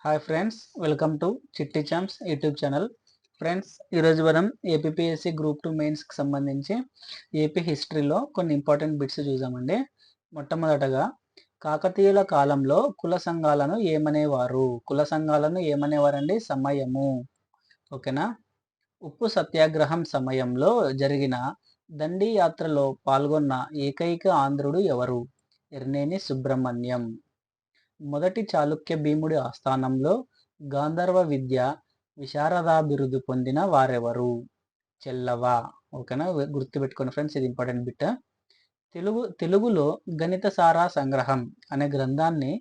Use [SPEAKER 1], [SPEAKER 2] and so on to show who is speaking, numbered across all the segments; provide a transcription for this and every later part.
[SPEAKER 1] Hi friends, welcome to చిట్టి champs YouTube channel. Friends, ఈరోజు మనం ఏపీఎస్సి గ్రూప్ 2 మెయిన్స్కి సంబంధించి ఏపీ హిస్టరీలో కొన్ని ఇంపార్టెంట్ బిట్స్ చూసామండి. మొట్టమొదటగా కాకతీయుల కాలంలో కుల సంఘాలను ఏమనేవారండి? సమయము. ఓకేనా. ఉప్పు సత్యాగ్రహం సమయంలో జరిగిన దండి యాత్రలో పాల్గొన్న ఏకైక ఆంధ్రుడు ఎవరు? ఎర్నేని సుబ్రహ్మణ్యం. మొదటి చాళుక్య భీముడి ఆస్థానంలో గాంధర్వ విద్య విశారదా బిరుదు పొందిన వారెవరు? చెల్లవ. ఓకేనా, గుర్తుపెట్టుకోండి ఫ్రెండ్స్, ఇది ఇంపార్టెంట్ బిట్. తెలుగులో గణిత సారా సంగ్రహం అనే గ్రంథాన్ని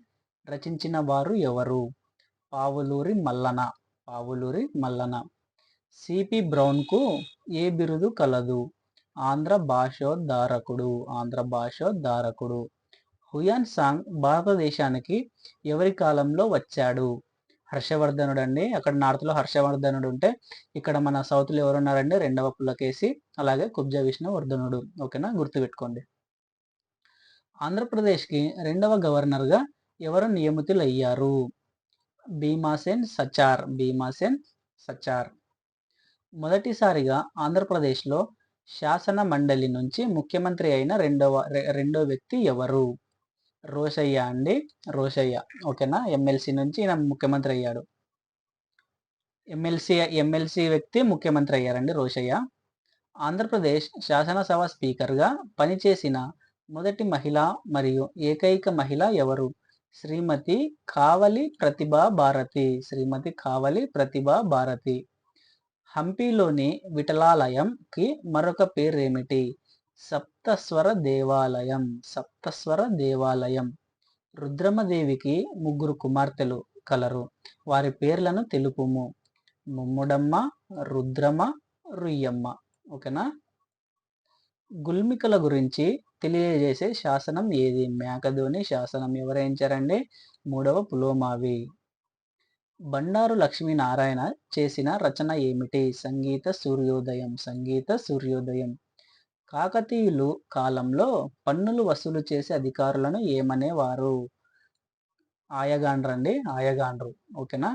[SPEAKER 1] రచించిన వారు ఎవరు? పావులూరి మల్లన. సిపి బ్రౌన్కు ఏ బిరుదు కలదు? ఆంధ్ర భాషోద్ధారకుడు. హుయాన్ సాంగ్ భారతదేశానికి ఎవరి కాలంలో వచ్చాడు? హర్షవర్ధనుడు అండి. అక్కడ నార్త్లో హర్షవర్ధనుడు ఉంటే ఇక్కడ మన సౌత్లో ఎవరున్నారండి? రెండవ పులకేసి, అలాగే కుబ్జ విష్ణువర్ధనుడు. ఓకేనా, గుర్తుపెట్టుకోండి. ఆంధ్రప్రదేశ్కి రెండవ గవర్నర్గా ఎవరు నియమితులయ్యారు? భీమాసేన్ సచార్. మొదటిసారిగా ఆంధ్రప్రదేశ్లో శాసన మండలి నుంచి ముఖ్యమంత్రి అయిన రెండో వ్యక్తి ఎవరు? రోషయ్య. ఓకేనా, ఎమ్మెల్సీ నుంచి ఈయన ముఖ్యమంత్రి అయ్యాడు. ఎమ్మెల్సీ వ్యక్తి ముఖ్యమంత్రి అయ్యారండి, రోషయ్య. ఆంధ్రప్రదేశ్ శాసనసభ స్పీకర్గా పనిచేసిన మొదటి మహిళ మరియు ఏకైక మహిళ ఎవరు? శ్రీమతి కావలి ప్రతిభా భారతి. హంపీలోని విఠలాలయంకి మరొక పేరేమిటి? సప్తస్వర దేవాలయం. రుద్రమదేవికి ముగ్గురు కుమార్తెలు కలరు. వారి పేర్లను తెలుపుము. ముమ్ముడమ్మ, రుద్రమ, రుయ్యమ్మ. ఓకేనా. గుల్మికల గురించి తెలియజేసే శాసనం ఏది? మేకధోని శాసనం. ఎవరైంచారండి? 3వ పులోమావి. బండారు లక్ష్మీనారాయణ చేసిన రచన ఏమిటి? సంగీత సూర్యోదయం. కాకతీయులు కాలంలో పన్నులు వసూలు చేసే అధికారులను ఏమనేవారు? ఆయగాండ్రు. ఓకేనా.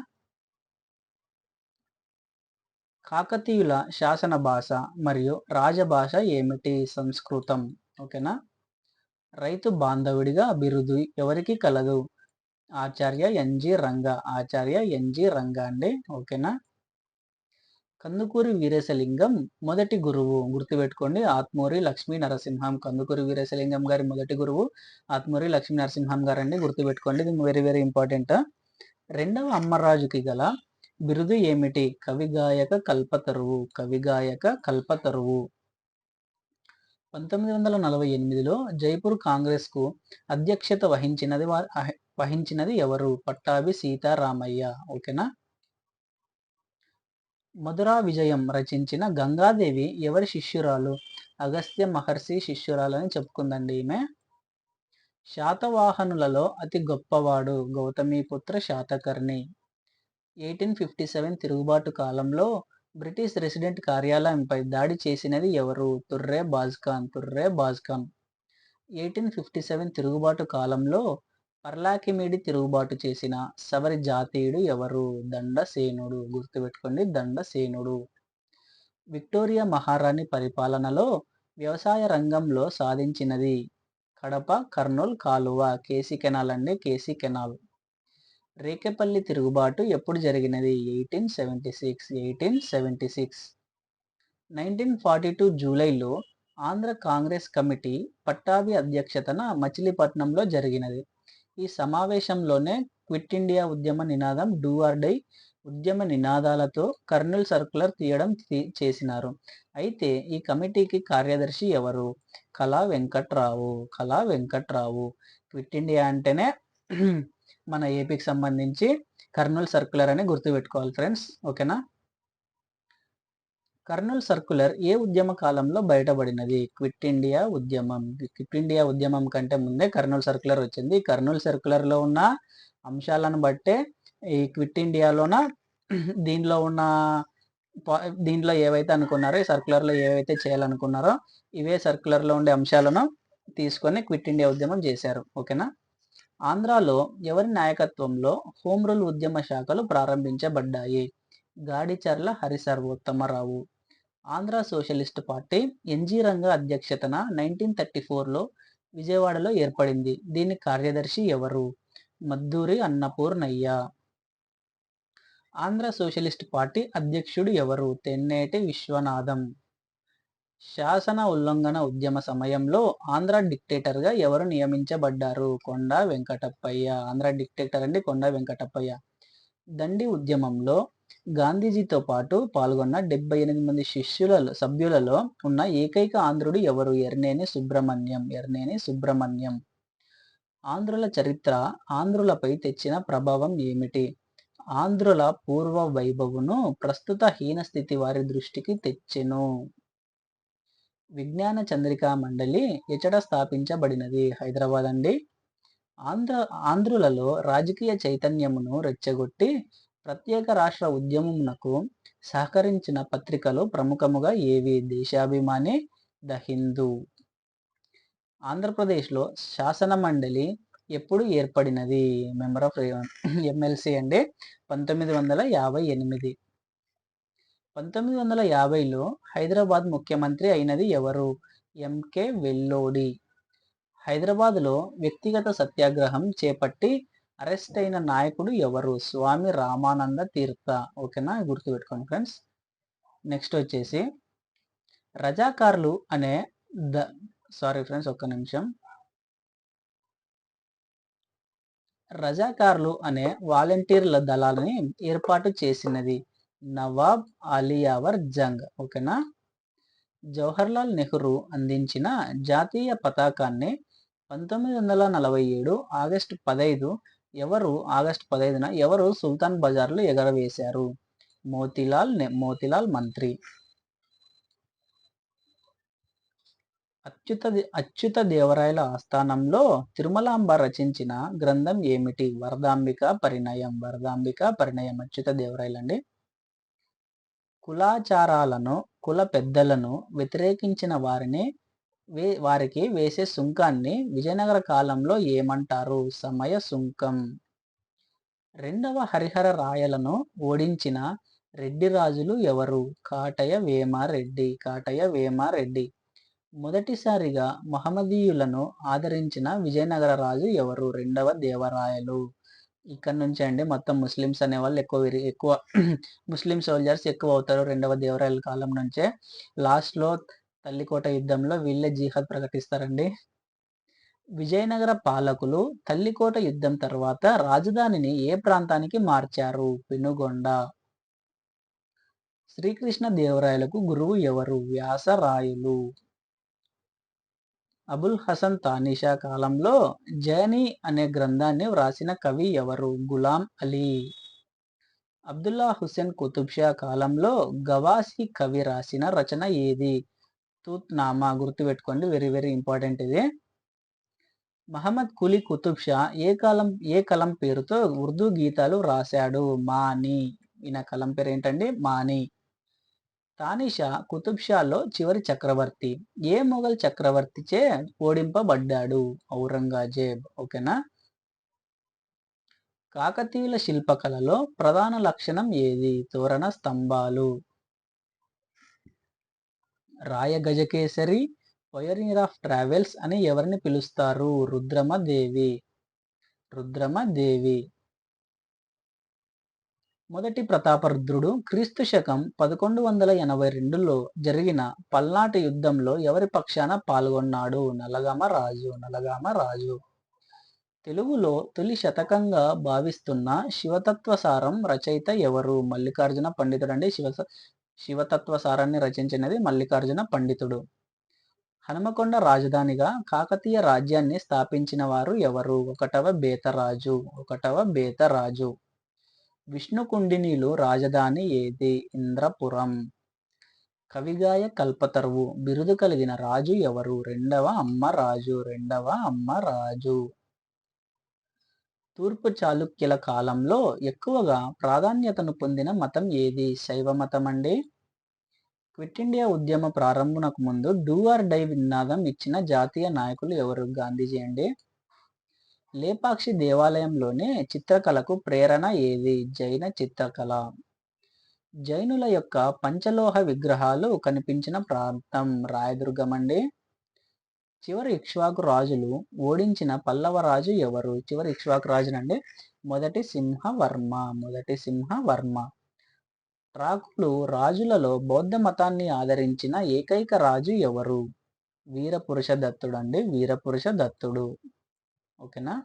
[SPEAKER 1] కాకతీయుల శాసన భాష మరియు రాజభాష ఏమిటి? సంస్కృతం. ఓకేనా. రైతు బాంధవుడిగా బిరుదు ఎవరికి కలదు? ఆచార్య ఎన్జి రంగా అండి. ఓకేనా. కందుకూరి వీరేశలింగం మొదటి గురువు గుర్తుపెట్టుకోండి, ఆత్మూరి లక్ష్మీ నరసింహం. కందుకూరి వీరేశలింగం గారి మొదటి గురువు ఆత్మూరి లక్ష్మీ నరసింహం గారండి, గుర్తుపెట్టుకోండి. ఇది వెరీ వెరీ ఇంపార్టెంట్. రెండవ అమ్మరాజుకి గల బిరుదు ఏమిటి? కవిగాయక కల్పతరువు. 1948లో జైపూర్ కాంగ్రెస్ కు అధ్యక్షత వహించినది ఎవరు? పట్టాభి సీతారామయ్య. ఓకేనా. మధురా విజయం రచించిన గంగాదేవి ఎవరి శిష్యురాలు? అగస్త్య మహర్షి శిష్యురాలని చెప్పుకుందండి ఈమె. శాతవాహనులలో అతి గొప్పవాడు? గౌతమీపుత్ర శాతకర్ణి. 1857 తిరుగుబాటు కాలంలో బ్రిటిష్ రెసిడెంట్ కార్యాలయంపై దాడి చేసినది ఎవరు? తుర్రే బాజ్ఖాన్. 1857 తిరుగుబాటు కాలంలో పర్లాకిమిడి తిరుగుబాటు చేసిన సవరి జాతీయుడు ఎవరు? దండసేనుడు. గుర్తుపెట్టుకోండి, దండసేనుడు. విక్టోరియా మహారాణి పరిపాలనలో వ్యవసాయ రంగంలో సాధించినది? కడప కర్నూల్ కాలువ. KC canal. రేకేపల్లి తిరుగుబాటు ఎప్పుడు జరిగినది? 1876. 1942 జూలైలో ఆంధ్ర కాంగ్రెస్ కమిటీ పట్టాభి అధ్యక్షతన మచిలీపట్నంలో జరిగినది. ఈ సమావేశంలోనే క్విట్ ఇండియా ఉద్యమ నినాదం డూ ఆర్ డై ఉద్యమ నినాదాలతో కర్నూల్ సర్క్యులర్ తీయడం చేసినారు. అయితే ఈ కమిటీకి కార్యదర్శి ఎవరు? కళా వెంకట్రావు. క్విట్ ఇండియా అంటేనే మన ఏపీకి సంబంధించి కర్నూల్ సర్క్యులర్ అని గుర్తుపెట్టుకోవాలి ఫ్రెండ్స్. ఓకేనా. కర్నూల్ సర్క్యులర్ ఏ ఉద్యమ కాలంలో బయటపడినది? క్విట్ ఇండియా ఉద్యమం కంటే ముందే కర్నూల్ సర్క్యులర్ వచ్చింది. కర్నూల్ సర్క్యులర్లో ఉన్న అంశాలను బట్టే ఈ క్విట్ ఇండియాలోన దీంట్లో ఏవైతే అనుకున్నారో, ఈ సర్క్యులర్లో ఏవైతే చేయాలనుకున్నారో ఇవే సర్క్యులర్లో ఉండే అంశాలను తీసుకొని క్విట్ ఇండియా ఉద్యమం చేశారు. ఓకేనా. ఆంధ్రాలో ఎవరి నాయకత్వంలో హోం రూల్ ఉద్యమ శాఖలు ప్రారంభించబడ్డాయి? Gadicherla Harisarvottama Rao. Andhra socialist party NG Ranga అధ్యక్షతన 1934లో విజయవాడలో ఏర్పడింది. దీని కార్యదర్శి ఎవరు? మద్దూరి అన్నపూర్ణయ్య. ఆంధ్ర సోషలిస్ట్ పార్టీ అధ్యక్షుడు ఎవరు? తెన్నేటి విశ్వనాథం. శాసన ఉల్లంఘన ఉద్యమ సమయంలో ఆంధ్ర డిక్టేటర్గా ఎవరు నియమించబడ్డారు? కొండా వెంకటప్పయ్య. ఆంధ్ర డిక్టేటర్ అండి కొండా వెంకటప్పయ్య. దండి ఉద్యమంలో గాంధీజీతో పాటు పాల్గొన్న 78 మంది సభ్యులలో ఉన్న ఏకైక ఆంధ్రుడు ఎవరు? ఎర్నేని సుబ్రహ్మణ్యం. ఎర్నేని సుబ్రహ్మణ్యం. ఆంధ్రుల చరిత్ర ఆంధ్రులపై తెచ్చిన ప్రభావం ఏమిటి? ఆంధ్రుల పూర్వ వైభవును ప్రస్తుత హీనస్థితి వారి దృష్టికి తెచ్చెను. విజ్ఞాన చంద్రికా మండలి ఎచట స్థాపించబడినది? హైదరాబాద్ అండి. ఆంధ్రులలో రాజకీయ చైతన్యమును రెచ్చగొట్టి ప్రత్యేక రాష్ట్ర ఉద్యమమునకు సహకరించిన పత్రికలు ప్రముఖముగా ఏవి? దేశాభిమాని, ద హిందూ. ఆంధ్రప్రదేశ్లో శాసన మండలి ఎప్పుడు ఏర్పడినది? మెంబర్ ఆఫ్ ఎమ్మెల్సీ అండి 1958. 1950లో హైదరాబాద్ ముఖ్యమంత్రి అయినది ఎవరు? ఎంకే వెల్లోడి. హైదరాబాద్లో వ్యక్తిగత సత్యాగ్రహం చేపట్టి అరెస్ట్ అయిన నాయకుడు ఎవరు? స్వామి రామానంద తీర్థ. ఓకేనా, గుర్తుపెట్టుకోండి ఫ్రెండ్స్. నెక్స్ట్ వచ్చేసి రజాకార్లు అనే సారీ ఫ్రెండ్స్, ఒక్క నిమిషం. రజాకార్లు అనే వాలంటీర్ల దళాలని ఏర్పాటు చేసినది నవాబ్ అలియావర్ జంగ్. ఓకేనా. జవహర్లాల్ నెహ్రూ అందించిన జాతీయ పతాకాన్ని 1947 ఆగస్టు 15న ఎవరు సుల్తాన్ బజార్లో ఎగరవేశారు? మోతీలాల్ మంత్రి. అచ్యుత దేవరాయల ఆస్థానంలో తిరుమలాంబ రచించిన గ్రంథం ఏమిటి? వరదాంబిక పరిణయం. అచ్యుత దేవరాయలండి. కులాచారాలను, కుల పెద్దలను వ్యతిరేకించిన వారికి వేసే సుంకాన్ని విజయనగర కాలంలో ఏమంటారు? సమయ సుంకం. రెండవ హరిహర రాయలను ఓడించిన రెడ్డి రాజులు ఎవరు? కాటయ వేమారెడ్డి. మొదటిసారిగా మహమ్మదీయులను ఆదరించిన విజయనగర రాజు ఎవరు? రెండవ దేవరాయలు. ఇక్కడ నుంచి అండి మొత్తం ముస్లిమ్స్ అనే వాళ్ళు ఎక్కువ ముస్లిం సోల్జర్స్ ఎక్కువ అవుతారు రెండవ దేవరాయల కాలం నుంచే. లాస్ట్లో తల్లికోట యుద్ధంలో వీళ్ళే జిహాద్ ప్రకటిస్తారండి. విజయనగర పాలకులు తల్లికోట యుద్ధం తర్వాత రాజధానిని ఏ ప్రాంతానికి మార్చారు? పెనుగొండ. శ్రీకృష్ణ దేవరాయలకు గురువు ఎవరు? వ్యాసరాయలు. అబుల్ హసన్ తానీషా కాలంలో జయని అనే గ్రంథాన్ని వ్రాసిన కవి ఎవరు? గులాం అలీ. అబ్దుల్లా హుస్సేన్ కుతుబ్ షా కాలంలో గవాసి కవి రాసిన రచన ఏది? తూత్నామా. గుర్తుపెట్టుకోండి, వెరీ వెరీ ఇంపార్టెంట్ ఇది. మహమ్మద్ కులీ కుతుబ్ షా ఏ కలం పేరుతో ఉర్దూ గీతాలు రాశాడు? మాని. ఈయన కలం పేరు ఏంటండి? మాని. తానీషా కుతుబ్ షాలో చివరి చక్రవర్తి. ఏ మొఘల్ చక్రవర్తిచే ఓడింపబడ్డాడు? ఔరంగజేబ్. ఓకేనా. కాకతీయుల శిల్పకళలో ప్రధాన లక్షణం ఏది? తోరణ స్తంభాలు. రాయగజకేసరి, పయోనియర్ ఆఫ్ ట్రావెల్స్ అని ఎవరిని పిలుస్తారు? రుద్రమదేవి. మొదటి ప్రతాపరుద్రుడు క్రీస్తు శకం 1182లో జరిగిన పల్నాటి యుద్ధంలో ఎవరి పక్షాన పాల్గొన్నాడు? నలగామ రాజు. తెలుగులో తొలి శతకంగా భావిస్తున్న శివతత్వసారం రచయిత ఎవరు? మల్లికార్జున పండితుడు అండి. శివతత్వసారాన్ని రచించినది మల్లికార్జున పండితుడు. హనుమకొండ రాజధానిగా కాకతీయ రాజ్యాన్ని స్థాపించిన వారు ఎవరు? ఒకటవ బేతరాజు. విష్ణుకుండినిలో రాజధాని ఏది? ఇంద్రపురం. కవిగాయ కల్పతరువు బిరుదు కలిగిన రాజు ఎవరు? రెండవ అమ్మరాజు. తూర్పు చాళుక్యుల కాలంలో ఎక్కువగా ప్రాధాన్యతను పొందిన మతం ఏది? శైవ మతం అండి. క్విట్ ఇండియా ఉద్యమ ప్రారంభమునకు ముందు డూ ఆర్ డై నినాదం ఇచ్చిన జాతీయ నాయకులు ఎవరు? గాంధీజీ అండి. లేపాక్షి దేవాలయంలోని చిత్రకళకు ప్రేరణ ఏది? జైన చిత్రకళ. జైనుల యొక్క పంచలోహ విగ్రహాలు కనిపించిన ప్రాంతం రాయదుర్గం అండి. చివరి ఇక్ష్వాకు రాజులు ఓడించిన పల్లవ రాజు ఎవరు? చివరి ఇక్ష్వాకు రాజునండి మొదటి సింహవర్మ. ట్రాకులు రాజులలో బౌద్ధ మతాన్ని ఆదరించిన ఏకైక రాజు ఎవరు? వీరపురుష దత్తుడు అండి, వీరపురుష దత్తుడు. ఓకేనా.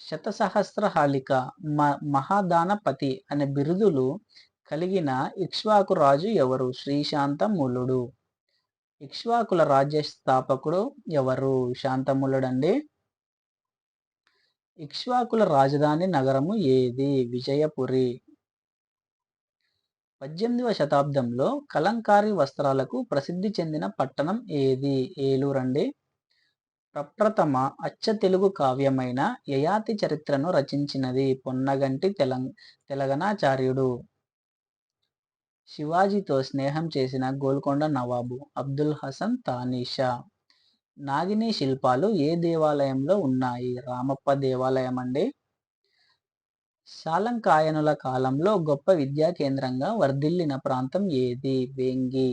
[SPEAKER 1] శతసహస్రహాళిక, మహాదానపతి అనే బిరుదులు కలిగిన ఇక్ష్వాకు రాజు ఎవరు? శ్రీశాంతమూలుడు. ఇక్ష్వాకుల రాజ్య స్థాపకుడు ఎవరు? శాంతమూలుడండి. ఇక్ష్వాకుల రాజధాని నగరము ఏది? విజయపురి. 18వ శతాబ్దంలో కలంకారీ వస్త్రాలకు ప్రసిద్ధి చెందిన పట్టణం ఏది? ఏలూరండి. ప్రప్రథమ అచ్చ తెలుగు కావ్యమైన యయాతి చరిత్రను రచించినది పొన్నగంటి తెలగనాచార్యుడు. శివాజీతో స్నేహం చేసిన గోల్కొండ నవాబు అబ్దుల్ హసన్ తానీషా. నాగిని శిల్పాలు ఏ దేవాలయంలో ఉన్నాయి? రామప్ప దేవాలయం అండి. శాలంకాయనుల కాలంలో గొప్ప విద్యా కేంద్రంగా వర్ధిల్లిన ప్రాంతం ఏది? వేంగి.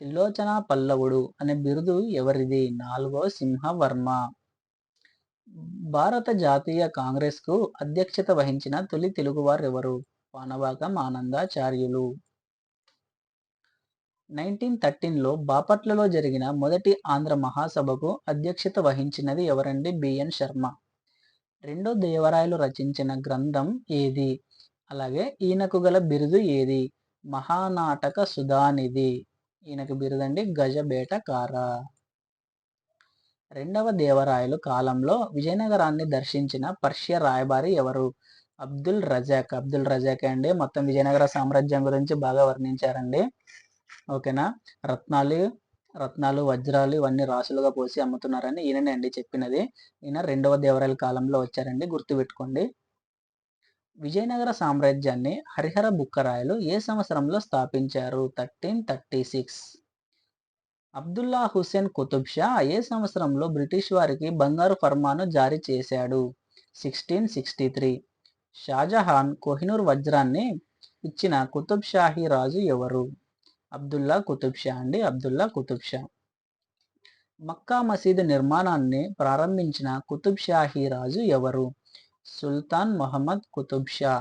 [SPEAKER 1] త్రిలోచన పల్లవుడు అనే బిరుదు ఎవరిది? 4వ సింహవర్మ. భారత జాతీయ కాంగ్రెస్ కు అధ్యక్షత వహించిన తొలి తెలుగువారెవరు? పానబాకం ఆనందాచార్యులు. 1913లో బాపట్లలో జరిగిన మొదటి ఆంధ్ర మహాసభకు అధ్యక్షత వహించినది ఎవరండి? బిఎన్ శర్మ. రెండో దేవరాయలు రచించిన గ్రంథం ఏది? అలాగే ఈయనకు గల బిరుదు ఏది? మహానాటక సుధానిధి. ఈయనకు బిరుదండి గజబేటకార. రెండవ దేవరాయలు కాలంలో విజయనగరాన్ని దర్శించిన పర్షియా రాయబారి ఎవరు? అబ్దుల్ రజాక్ అండి. మొత్తం విజయనగర సామ్రాజ్యం గురించి బాగా వర్ణించారండి. ఓకేనా. రత్నాలు వజ్రాలు ఇవన్నీ రాసులుగా పోసి అమ్ముతున్నారని ఈయననే అండి చెప్పినది. ఈయన రెండవ దేవరాయల కాలంలో వచ్చారండి, గుర్తుపెట్టుకోండి. విజయనగర సామ్రాజ్యాన్ని హరిహర బుక్కరాయలు ఏ సంవత్సరంలో స్థాపించారు? 1336. అబ్దుల్లా హుస్సేన్ కుతుబ్ షా ఏ సంవత్సరంలో బ్రిటిష్ వారికి బంగారు ఫర్మాను జారీ చేశాడు? 1663. షాజహాన్ కోహినూర్ వజ్రాన్ని ఇచ్చిన కుతుబ్ షాహీ రాజు ఎవరు? అబ్దుల్లా కుతుబ్ షా అండి, అబ్దుల్లా కుతుబ్ షా. మక్కా మసీదు నిర్మాణాన్ని ప్రారంభించిన కుతుబ్ షాహీ రాజు ఎవరు? సుల్తాన్ మొహమ్మద్ కుతుబ్ షా.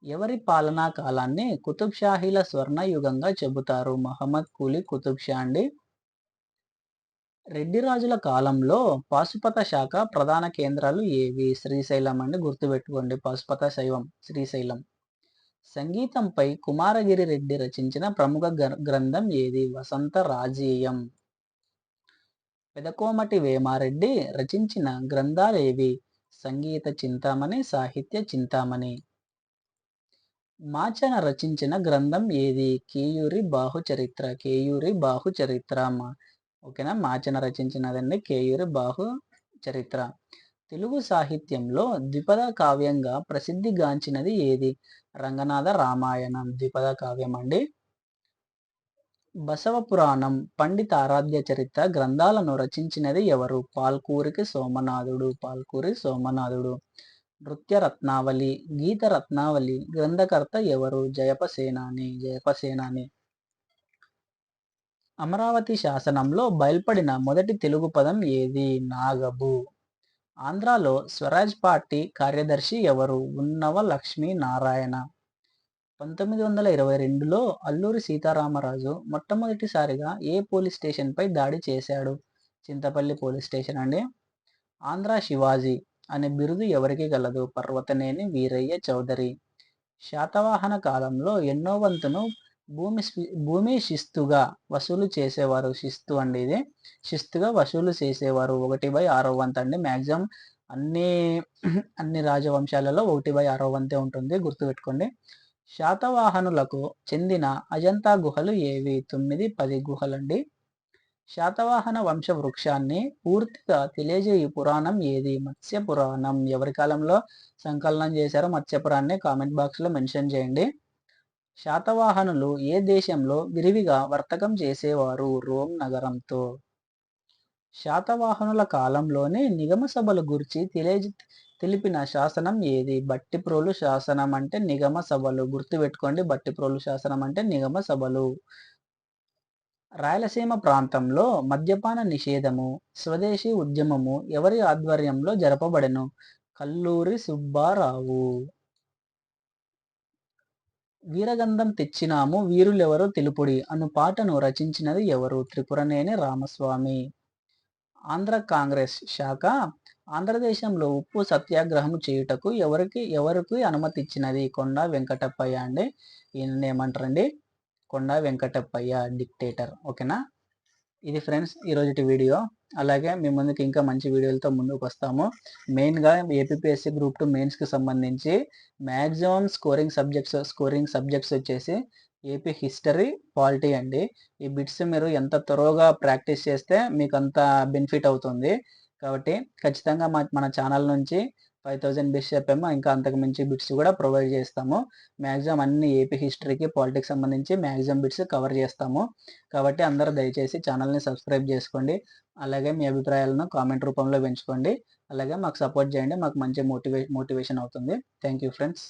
[SPEAKER 1] ఎవరి పాలనా కాలాన్ని కుతుబ్ షాహీల స్వర్ణయుగంగా చెబుతారు? మహమ్మద్ కులీ కుతుబ్ షా అండి. రెడ్డి రాజుల కాలంలో పాశుపత శాఖ ప్రధాన కేంద్రాలు ఏవి? శ్రీశైలం అండి, గుర్తుపెట్టుకోండి. పాశుపత శైవం శ్రీశైలం. సంగీతంపై కుమారగిరి రెడ్డి రచించిన ప్రముఖ గ్రంథం ఏది? వసంత రాజీయం. పెదకోమటి వేమారెడ్డి రచించిన గ్రంథాలేవి? సంగీత చింతామణి, సాహిత్య చింతామణి. మాచన రచించిన గ్రంథం ఏది? కేయూరి బాహు చరిత్ర. ఓకేనా. మాచన రచించినదండి కేయూరి బాహు చరిత్ర. తెలుగు సాహిత్యంలో ద్విపద కావ్యంగా ప్రసిద్ధిగాంచినది ఏది? రంగనాథ రామాయణం ద్విపద కావ్యం అండి. బసవ పురాణం, పండిత ఆరాధ్య చరిత్ర గ్రంథాలను రచించినది ఎవరు? పాల్కూరి సోమనాథుడు. నృత్య రత్నావళి, గీత రత్నావళి గ్రంథకర్త ఎవరు? జయపసేనాని. అమరావతి శాసనంలో బయల్పడిన మొదటి తెలుగు పదం ఏది? నాగబు. ఆంధ్రాలో స్వరాజ్ పార్టీ కార్యదర్శి ఎవరు? ఉన్నవ లక్ష్మీనారాయణ. 1922లో అల్లూరి సీతారామరాజు మొట్టమొదటిసారిగా ఏ పోలీస్ స్టేషన్ పై దాడి చేశాడు? చింతపల్లి పోలీస్ స్టేషన్ అండి. ఆంధ్ర శివాజీ అనే బిరుదు ఎవరికి గలదు? పర్వతనేని వీరయ్య చౌదరి. శాతవాహన కాలంలో ఎన్నో వంతును భూమి శిస్తుగా వసూలు చేసేవారు? శిస్తు అండి, ఇది శిస్తుగా వసూలు చేసేవారు. 1/6 వంతు అండి. మ్యాక్సిమం అన్ని రాజవంశాలలో 1/6 వంతే ఉంటుంది, గుర్తుపెట్టుకోండి. శాతవాహనులకు చెందిన అజంతా గుహలు ఏవి? 9, 10 గుహలండి. శాతవాహన వంశ వృక్షాన్ని పూర్తిగా తెలియజేయు పురాణం ఏది? మత్స్య పురాణం. ఎవరి కాలంలో సంకలనం చేశారో మత్స్య పురాణాన్ని కామెంట్ బాక్స్లో మెన్షన్ చేయండి. శాతవాహనులు ఏ దేశంలో విరివిగా వర్తకం చేసేవారు? రోమ్ నగరంతో. శాతవాహనుల కాలంలోనే నిగమ సభల గూర్చి తెలిపిన శాసనం ఏది? బట్టిప్రోలు శాసనం అంటే నిగమ సభలు. గుర్తుపెట్టుకోండి, బట్టిప్రోలు శాసనం అంటే నిగమ సభలు. రాయలసీమ ప్రాంతంలో మద్యపాన నిషేధము, స్వదేశీ ఉద్యమము ఎవరి ఆధ్వర్యంలో జరపబడెను? కల్లూరి సుబ్బారావు. వీరగంధం తెచ్చినాము వీరులెవరో తెలుపుడి అను పాటను రచించినది ఎవరు? త్రిపురనేని రామస్వామి. ఆంధ్ర కాంగ్రెస్ శాఖ ఆంధ్రదేశంలో ఉప్పు సత్యాగ్రహం చేయుటకు ఎవరికి అనుమతి ఇచ్చినది? కొండా వెంకటప్పయ్య అండి. ఈయన ఏమంటారండి? కొండా వెంకటప్పయ్య డిక్టేటర్. ఓకేనా? ఇది ఫ్రెండ్స్ ఈరోజుటి వీడియో. అలాగే మీ ముందుకు ఇంకా మంచి వీడియోలతో ముందుకు వస్తాము. మెయిన్గా ఏపీఎస్సీ గ్రూప్ 2 మెయిన్స్కి సంబంధించి మ్యాక్సిమం స్కోరింగ్ సబ్జెక్ట్స్ వచ్చేసి ఏపీ హిస్టరీ, పాలిటీ అండి. ఈ బిట్స్ మీరు ఎంత త్వరగా ప్రాక్టీస్ చేస్తే మీకు అంత బెనిఫిట్ అవుతుంది. కాబట్టి ఖచ్చితంగా మన ఛానల్ నుంచి 5000 బిట్స్ చెప్పాము, ఇంకా అంతకు మించి బిట్స్ కూడా ప్రొవైడ్ చేస్తాము. మ్యాక్సిమం అన్ని ఏపీ హిస్టరీకి, పాలిటిక్స్ సంబంధించి మ్యాక్సిమం బిట్స్ కవర్ చేస్తాము. కాబట్టి అందరూ దయచేసి ఛానల్ని సబ్స్క్రైబ్ చేసుకోండి. అలాగే మీ అభిప్రాయాలను కామెంట్ రూపంలో పెంచుకోండి. అలాగే మాకు సపోర్ట్ చేయండి, మాకు మంచి మోటివేషన్ అవుతుంది. Thank you friends.